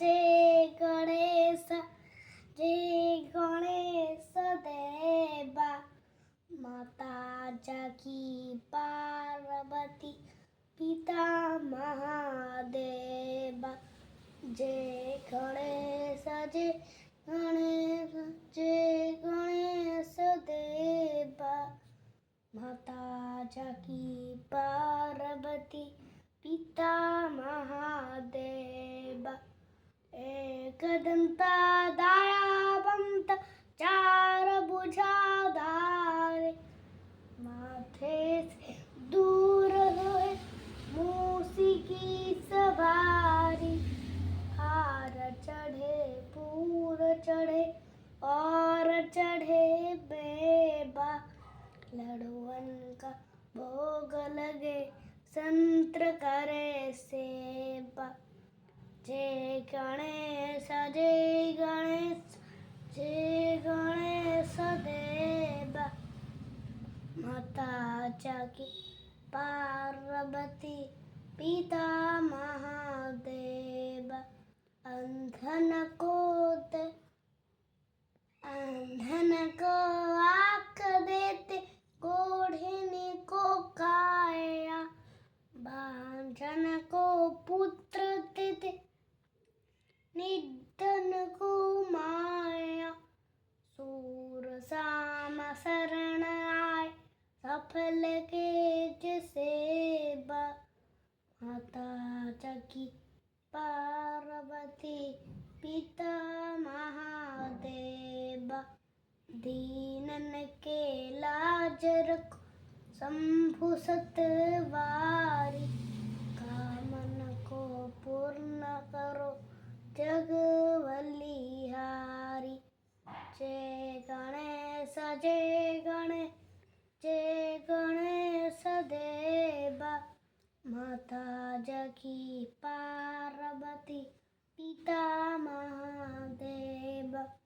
जय गणेश देवा। माता जाकी पार्वती पिता महादेवा। जय गणेश देवा। माता जाकी पार्वती पिता महादेवा। एकदंता दयावंत चार भुजाधारे। माथे से दूर होए मूसी की सवारी। हार चढ़े पूर चढ़े और चढ़े बेबा। लड़ुअन का भोग लगे संत्र करे सेवा। जय गणेश देवा। माता जाकी पार्वती पिता महादेवा। अंधन को आँख देते कोढ़िनी को काया। भांजन को पुत्र देते निर्धन को माया। सूर साम शरण आए सफल केज सेवा। माता जाकी पार्वती पिता महादेवा। दीनन के लाज रखो शंभु सतवारी। कामन को पूर्ण करो जग बलिहारी। जय गणेश देवा। माता जाकी पार्वती पिता महादेवा।